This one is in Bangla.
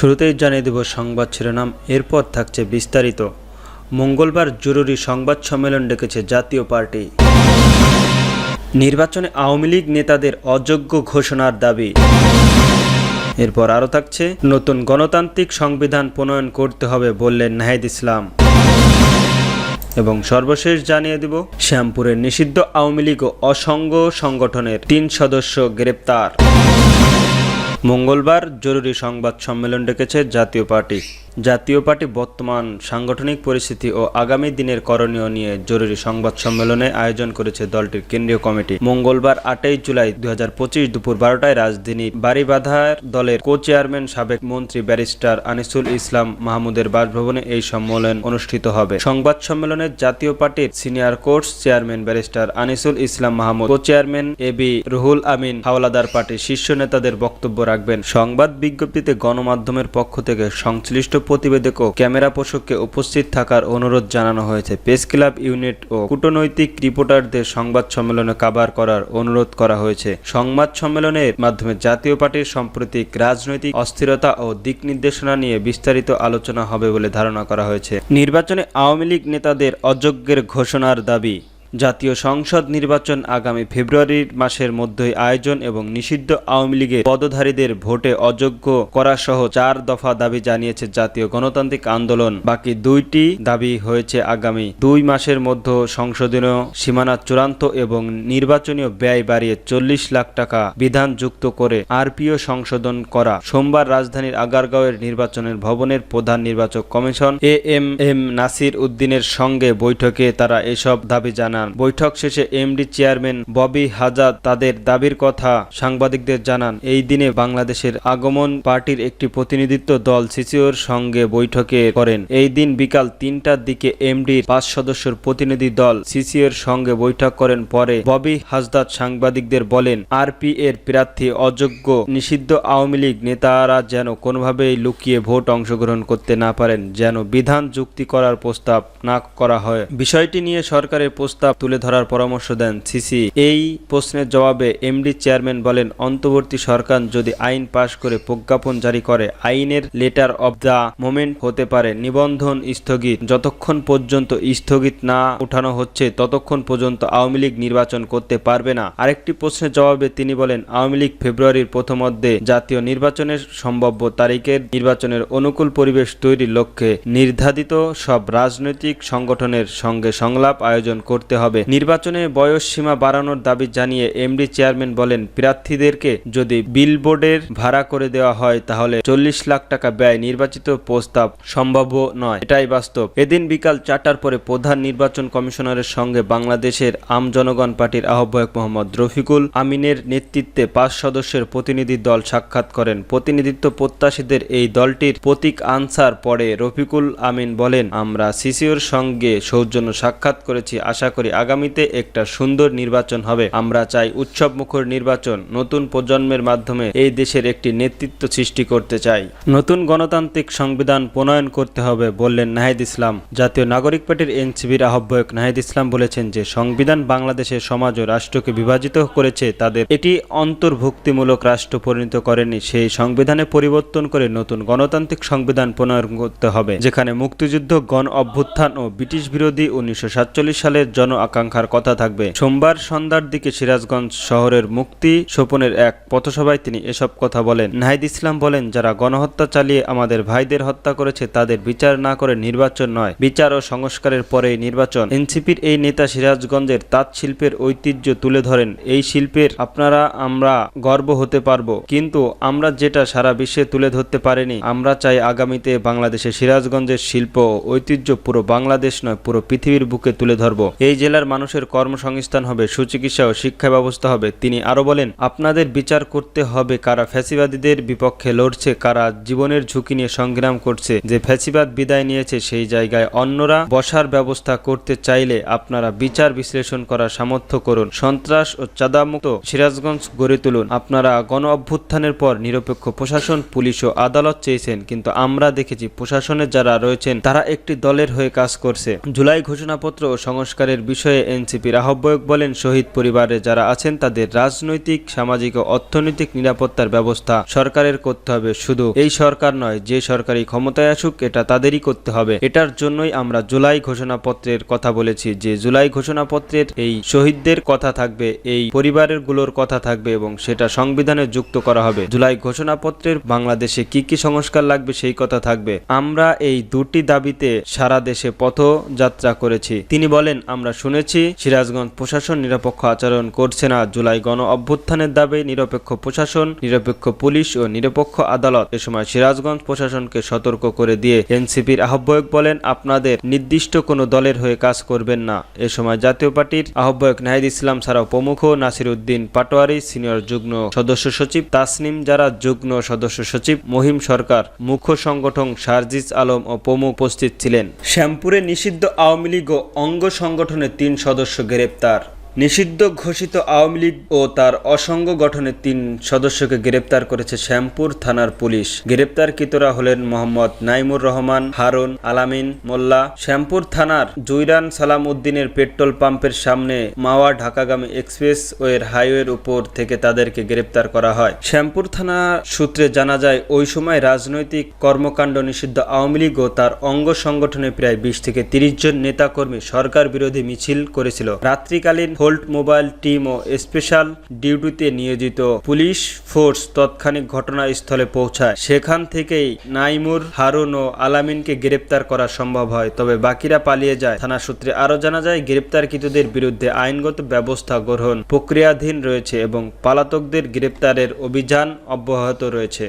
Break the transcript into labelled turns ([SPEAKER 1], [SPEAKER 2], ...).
[SPEAKER 1] শুরুতেই জানিয়ে দেব সংবাদ শিরোনাম, এরপর থাকছে বিস্তারিত। মঙ্গলবার জরুরি সংবাদ সম্মেলন ডেকেছে জাতীয় পার্টি। নির্বাচনে আওয়ামী লীগ নেতাদের অযোগ্য ঘোষণার দাবি। এরপর আরও থাকছে, নতুন গণতান্ত্রিক সংবিধান প্রণয়ন করতে হবে বললেন নাহিদ ইসলাম। এবং সর্বশেষ জানিয়ে দেব, শ্যামপুরের নিষিদ্ধ আওয়ামী লীগ ও অসংঘ সংগঠনের 3 সদস্য গ্রেপ্তার। মঙ্গলবার জরুরি সংবাদ সম্মেলন ডেকেছে জাতীয় পার্টি। জাতীয় পার্টি বর্তমান সাংগঠনিক পরিস্থিতি ও আগামী দিনের করণীয় নিয়ে জরুরি সংবাদ সম্মেলনে আয়োজন করেছে দলটির কেন্দ্রীয় কমিটি। মঙ্গলবার 8 জুলাই 2025 দুপুর 12টায় রাজধানীর বাড়িবাঁধার দলের কো-চেয়ারম্যান সাবেক মন্ত্রী ব্যারিস্টার আনিসুল ইসলাম মাহমুদের বাসভবনে এই সম্মেলন অনুষ্ঠিত হবে। সংবাদ সম্মেলনে জাতীয় পার্টির সিনিয়র কোর্স chairman barrister Anisul Islam Mahmud, co-chairman AB Ruhul Amin Howlader পার্টির শীর্ষ নেতাদের বক্তব্য রাখবেন। সংবাদ বিজ্ঞপ্তিতে গণমাধ্যমের পক্ষ থেকে সংশ্লিষ্ট প্রতিবেদক ও ক্যামেরা পোষককে উপস্থিত থাকার অনুরোধ জানানো হয়েছে। প্রেস ক্লাব ইউনিট ও কূটনৈতিক রিপোর্টারদের সংবাদ সম্মেলনে কাভার করার অনুরোধ করা হয়েছে। সংবাদ সম্মেলনের মাধ্যমে জাতীয় পার্টির সাম্প্রতিক রাজনৈতিক অস্থিরতা ও দিক নির্দেশনা নিয়ে বিস্তারিত আলোচনা হবে বলে ধারণা করা হয়েছে। নির্বাচনে আওয়ামী লীগ নেতাদের অযোগ্যের ঘোষণার দাবি। জাতীয় সংসদ নির্বাচন আগামী ফেব্রুয়ারি মাসের মধ্যেই আয়োজন এবং নিষিদ্ধ আওয়ামী লীগের পদধারীদের ভোটে অযোগ্য করা সহ 4 দফা দাবি জানিয়েছে জাতীয় গণতান্ত্রিক আন্দোলন। বাকি 2টি দাবি হয়েছে আগামী 2 মাসের মধ্যে সংশোধনীয় সীমানা চূড়ান্ত এবং নির্বাচনীয় ব্যয় বাড়িয়ে 40 লাখ টাকা বিধান যুক্ত করে আরপিও সংশোধন করা। সোমবার রাজধানীর আগারগাঁওয়ের নির্বাচনের ভবনের প্রধান নির্বাচক কমিশন এএম নাসির উদ্দিনের সঙ্গে বৈঠকে তারা এসব দাবি জানান। বৈঠক শেষে এমডি চেয়ারম্যান ববি হাজাদ তাদের দাবির কথা সাংবাদিকদের জানান। এই দিনে বাংলাদেশের আগমন পার্টির একটি প্রতিনিধিত্ব দল সিসিওর সঙ্গে বৈঠকে করেন। এই দিন বিকাল 3টার দিকে এমডির 5 সদস্যের প্রতিনিধি দল সিসিওর সঙ্গে বৈঠক করেন। পরে ববি হাজদাদ সাংবাদিকদের বলেন, আরপি এর প্রার্থী অযোগ্য, নিষিদ্ধ আওয়ামী লীগ নেতারা যেন কোনোভাবেই লুকিয়ে ভোট অংশগ্রহণ করতে না পারেন, যেন বিধান যুক্তি করার প্রস্তাব না করা হয়। বিষয়টি নিয়ে সরকারের প্রস্তাব তুলে ধরার পরামর্শ দেন সিসি। এই প্রশ্নের জবাবে এমডি চেয়ারম্যান বলেন, অন্তর্বর্তী সরকার যদি আইন পাশ করে প্রজ্ঞাপন জারি করে, আইনের লেটার অব দ্য মোমেন্ট হতে পারে নিবন্ধন স্থগিত। যতক্ষণ পর্যন্ত স্থগিত না উঠানো হচ্ছে ততক্ষণ পর্যন্ত আওয়ামী লীগ নির্বাচন করতে পারবে না। আরেকটি প্রশ্নের জবাবে তিনি বলেন, আওয়ামী লীগ ফেব্রুয়ারির প্রথমার্ধে জাতীয় নির্বাচনের সম্ভাব্য তারিখের নির্বাচনের অনুকূল পরিবেশ তৈরির লক্ষ্যে নির্ধারিত সব রাজনৈতিক সংগঠনের সঙ্গে সংলাপ আয়োজন করতে হবে। নির্বাচনে বয়স সীমা বাড়ানোর দাবি জানিয়ে এমডি চেয়ারম্যান বলেন, প্রার্থীদেরকে যদি বিলবোর্ডের ভাড়া করে দেওয়া হয় তাহলে 40 লাখ টাকা ব্যয় নির্বাচিত প্রস্তাব সম্ভাব্য নয়, এটাই বাস্তব। এদিন বিকাল 4টার পরে প্রধান নির্বাচন কমিশনারের সঙ্গে বাংলাদেশের আম জনগণ পার্টির আহ্বায়ক মোহাম্মদ রফিকুল আমিনের নেতৃত্বে 5 সদস্যের প্রতিনিধি দল সাক্ষাৎ করেন। প্রতিনিধিত্ব প্রত্যাশীদের এই দলটির প্রতীক আনসার পরে রফিকুল আমিন বলেন, আমরা সিসিওর সঙ্গে সৌজন্য সাক্ষাৎ করেছি, আশা করি আগামীতে একটা সুন্দর নির্বাচন হবে। আমরা চাই উৎসবমুখর নির্বাচন, নতুন প্রজন্মের মাধ্যমে এই দেশের একটি নেতৃত্ব সৃষ্টি করতে চাই। নতুন গণতান্ত্রিক সংবিধান প্রণয়ন করতে হবে বললেন নাহিদ ইসলাম। জাতীয় নাগরিক পার্টির এনসিপির আহ্বায়ক নাহিদ ইসলাম বলেছেন যে সংবিধান বাংলাদেশের সমাজ ও রাষ্ট্রকে বিভাজিত করেছে, তাদের এটি অন্তর্ভুক্তিমূলক রাষ্ট্র পরিণত করেনি। সেই সংবিধানে পরিবর্তন করে নতুন গণতান্ত্রিক সংবিধান প্রণয়ন করতে হবে, যেখানে মুক্তিযুদ্ধ, গণ অভ্যুত্থান ও ব্রিটিশ বিরোধী 1947 সালের জন আকাঙ্ক্ষার কথা থাকবে। সোমবার সন্ধ্যার দিকে সিরাজগঞ্জ শহরের মুক্তি সোপনের এক পথসভায় তিনি এসব কথা বলেন। নাহিদ ইসলাম বলেন, যারা গণহত্যা চালিয়ে আমাদের ভাইদের হত্যা করেছে তাদের বিচার না করে নির্বাচন নয়, বিচার ও সংস্কারের পরেই নির্বাচন। এনসিপির এই নেতা সিরাজগঞ্জের তাঁত শিল্পের ঐতিহ্য তুলে ধরেন। এই শিল্পের আমরা গর্ব হতে পারবো, কিন্তু আমরা যেটা সারা বিশ্বে তুলে ধরতে পারিনি। আমরা চাই আগামীতে বাংলাদেশের সিরাজগঞ্জের শিল্প ও ঐতিহ্য পুরো বাংলাদেশ নয়, পুরো পৃথিবীর বুকে তুলে ধরবো। এই জেলার মানুষের কর্মসংস্থান হবে, সুচিকিৎসা ও শিক্ষা ব্যবস্থা হবে। তিনি আরো বলেন, আপনাদের বিচার করতে হবে কারা ফ্যাসিবাদীদের বিপক্ষে লড়ছে, কারা জীবনের ঝুঁকি নিয়ে সংগ্রাম করছে। যে ফ্যাসিবাদ বিদায় নিয়েছে সেই জায়গায় অন্যরা বসার ব্যবস্থা করতে চাইলে আপনারা বিচার বিশ্লেষণ করার সামর্থ্য করুন। সন্ত্রাস ও চাঁদামুক্ত সিরাজগঞ্জ গড়ে তুলুন। আপনারা গণ অভ্যুত্থানের পর নিরপেক্ষ প্রশাসন, পুলিশ ও আদালত চেয়েছেন, কিন্তু আমরা দেখেছি প্রশাসনে যারা রয়েছেন তারা একটি দলের হয়ে কাজ করছে। জুলাই ঘোষণাপত্র ও সংস্কারের বিষয়ে এনসিপির আহ্বায়ক বলেন, শহীদ পরিবারে যারা আছেন তাদের রাজনৈতিক, সামাজিক ও অর্থনৈতিক নিরাপত্তার ব্যবস্থা সরকারের করতে হবে। শুধু এই সরকার নয়, যে সরকারি ক্ষমতায় আসুক এটা তাদেরই করতে হবে। এটার জন্যই আমরা জুলাই ঘোষণাপত্রের কথা বলেছি, যে জুলাই ঘোষণাপত্রের এই শহীদদের কথা থাকবে, এই পরিবারের গুলোর কথা থাকবে এবং সেটা সংবিধানে যুক্ত করা হবে। জুলাই ঘোষণাপত্রের বাংলাদেশে কি কি সংস্কার লাগবে সেই কথা থাকবে। আমরা এই দুটি দাবিতে সারা দেশে পথযাত্রা করেছি। তিনি বলেন, আমরা শুনেছি সিরাজগঞ্জ প্রশাসন নিরপেক্ষ আচরণ করছে না। জুলাই গণ অভ্যুত্থানের দাবি নিরপেক্ষ প্রশাসন, নিরপেক্ষ পুলিশ ও নিরপেক্ষ আদালত। এ সময় সিরাজগঞ্জ প্রশাসনকে সতর্ক করে দিয়ে এনসিপির আহ্বায়ক বলেন, আপনাদের নির্দিষ্ট কোনো দলের হয়ে কাজ করবেন না। এ সময় জাতীয় পার্টির আহ্বায়ক নাহিদ ইসলাম ছাড়াও প্রমুখ, নাসির উদ্দিন পাটোয়ারি সিনিয়র যুগ্ম সদস্য সচিব, তাসনিম যারা যুগ্ম সদস্য সচিব, মহিম সরকার মুখ্য সংগঠক, সার্জিস আলম ও প্রমুখ উপস্থিত ছিলেন। শ্যামপুরে নিষিদ্ধ আওয়ামী লীগ ও অঙ্গ সংগঠনের 3 সদস্য গ্রেপ্তার। নিষিদ্ধ ঘোষিত আওয়ামী লীগ ও তার অসংঘ গঠনের 3 সদস্যকে গ্রেপ্তার করেছে শ্যামপুর থানার পুলিশ। গ্রেপ্তারকৃতরা হলেন মোহাম্মদ নাইমুর রহমান, হারুন, আলামিন মোল্লা। শ্যামপুর থানার জুইরান সালাম উদ্দিনের পেট্রোল পাম্পের সামনে মাওয়া ঢাকাগামী এক্সপ্রেস ওয়ের হাইওয়ের উপর থেকে তাদেরকে গ্রেপ্তার করা হয়। শ্যামপুর থানা সূত্রে জানা যায়, ওই সময় রাজনৈতিক কর্মকাণ্ড নিষিদ্ধ আওয়ামী লীগ ও তার অঙ্গ সংগঠনে প্রায় 20 থেকে 30 জন নেতাকর্মী সরকার বিরোধী মিছিল করেছিল। রাত্রিকালীন হোল্ড মোবাইল টিম ও স্পেশাল ডিউটিতে নিয়োজিত পুলিশ ফোর্স তৎক্ষণিক ঘটনাস্থলে পৌঁছায়। সেখান থেকেই নাইমুর, হারুন ও আলামিনকে গ্রেপ্তার করা সম্ভব হয়, তবে বাকিরা পালিয়ে যায়। থানা সূত্রে আরও জানা যায়, গ্রেপ্তারকৃতদের বিরুদ্ধে আইনগত ব্যবস্থা গ্রহণ প্রক্রিয়াধীন রয়েছে এবং পলাতকদের গ্রেপ্তারের অভিযান অব্যাহত রয়েছে।